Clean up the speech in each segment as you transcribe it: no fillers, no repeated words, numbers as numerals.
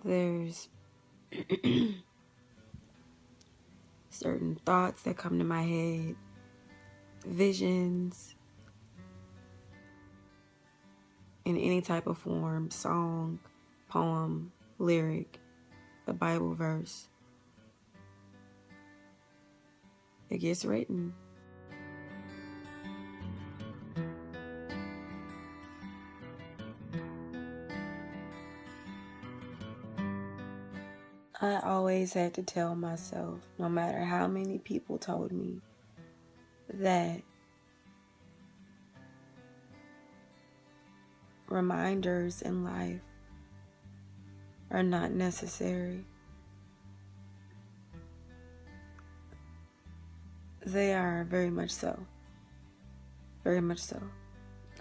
There's certain thoughts that come to my head, visions, in any type of form, song, poem, lyric, a Bible verse. It gets written. I always had to tell myself, no matter how many people told me, that reminders in life are not necessary. They are very much so. Very much so.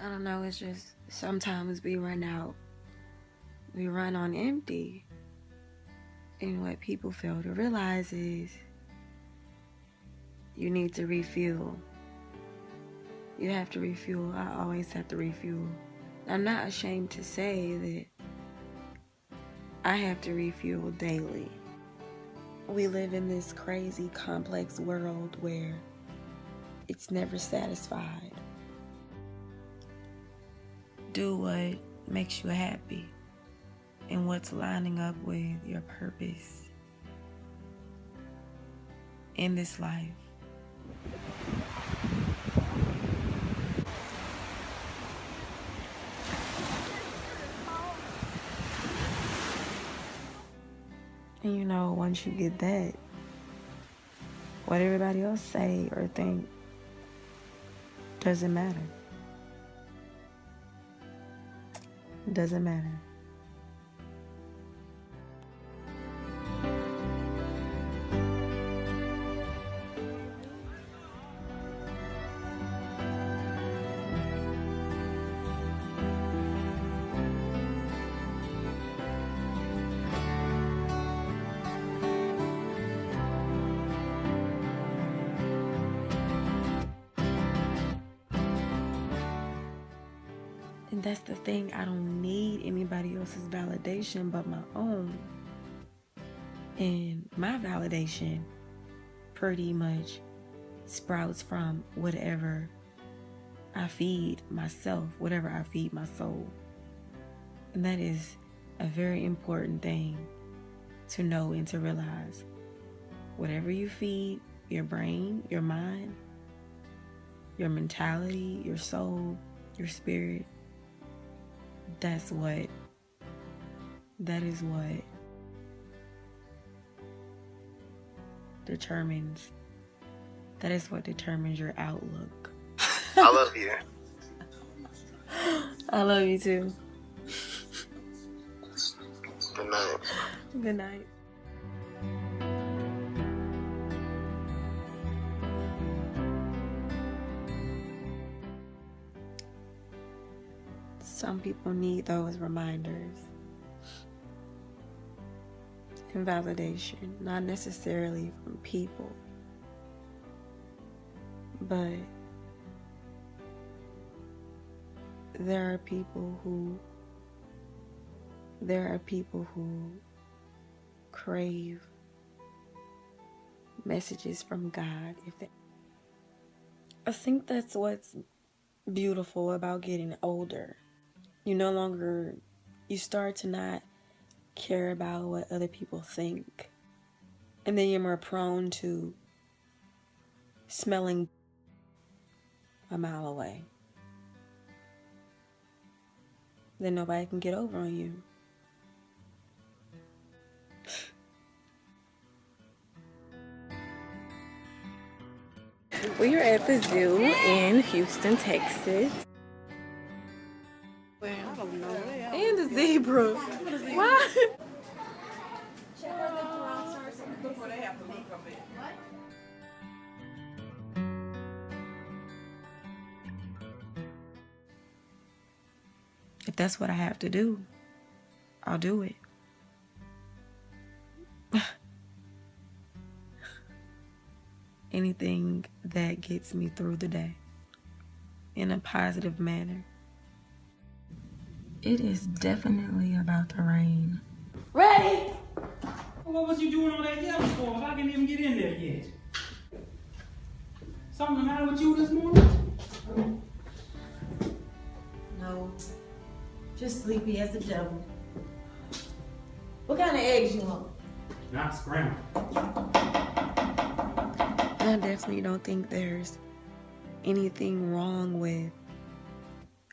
I don't know, it's just sometimes we run out. We run on empty. And what people fail to realize is you need to refuel. You have to refuel. I always have to refuel. I'm not ashamed to say that I have to refuel daily. We live in this crazy, complex world where it's never satisfied. Do what makes you happy and what's lining up with your purpose in this life. And you know, once you get that, what everybody else say or think doesn't matter. It doesn't matter. And that's the thing, I don't need anybody else's validation but my own. And my validation pretty much sprouts from whatever I feed myself, whatever I feed my soul. And that is a very important thing to know and to realize. Whatever you feed your brain, your mind, your mentality, your soul, your spirit, that is what determines your outlook. I love you. I love you too. Good night. Good night. Some people need those reminders and validation, not necessarily from people, but there are people who crave messages from God. I think that's what's beautiful about getting older. You start to not care about what other people think. And then you're more prone to smelling a mile away. Then nobody can get over on you. We are at the zoo in Houston, Texas. And a zebra. Why? If that's what I have to do, I'll do it. Anything that gets me through the day in a positive manner. It is definitely about to rain. Ready? What was you doing on that yellow for? I can't even get in there yet. Something the matter with you this morning? No. Just sleepy as the devil. What kind of eggs you want? Not scrambled. I definitely don't think there's anything wrong with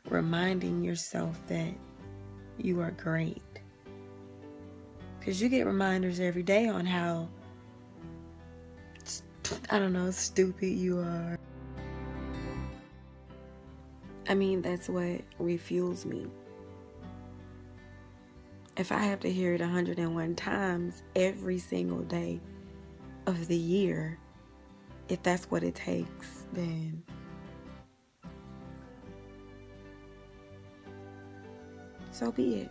reminding yourself that you are great. Because you get reminders every day on how, I don't know, stupid you are. I mean, that's what refuels me. If I have to hear it 101 times every single day of the year, if that's what it takes, then so be it.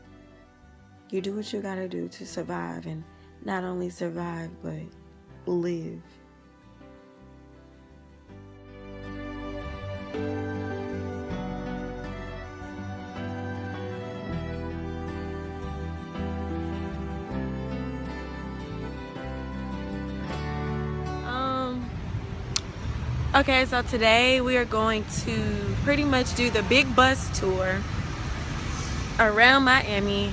You do what you gotta do to survive, and not only survive, but live. Okay, so today we are going to pretty much do the big bus tour around Miami.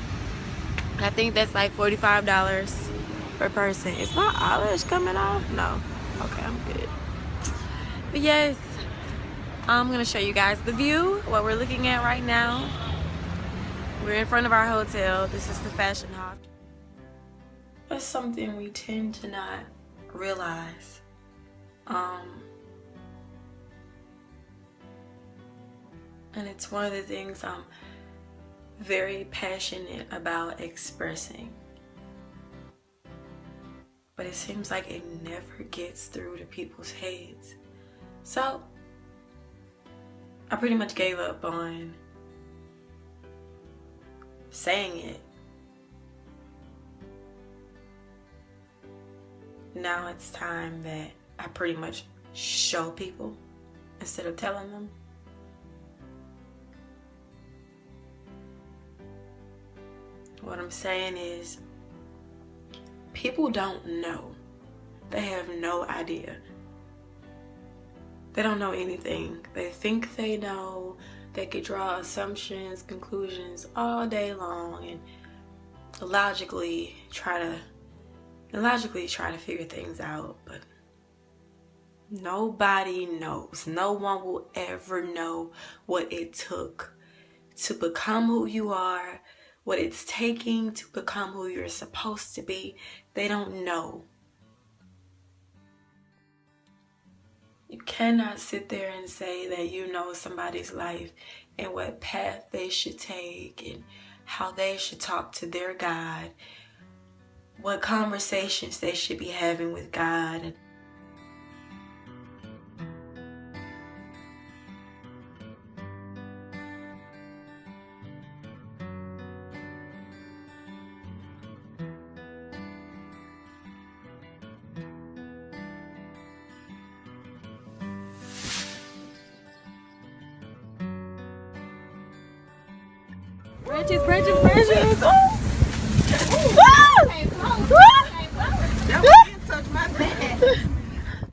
I think that's like $45 per person. Is my eyelash coming off? No. Okay, I'm good. But yes, I'm gonna show you guys the view, what we're looking at right now. We're in front of our hotel. This is the Fashion Hall. That's something we tend to not realize. And it's one of the things I'm very passionate about expressing. But it seems like it never gets through to people's heads. So, I pretty much gave up on saying it. Now it's time that I pretty much show people instead of telling them. What I'm saying is, people don't know. They have no idea. They don't know anything. They think they know. They could draw assumptions, conclusions all day long, and logically try to figure things out. But nobody knows. No one will ever know what it took to become who you are, what it's taking to become who you're supposed to be. They don't know. You cannot sit there and say that you know somebody's life and what path they should take and how they should talk to their God, what conversations they should be having with God. Branches. Oh! Don't touch my bag.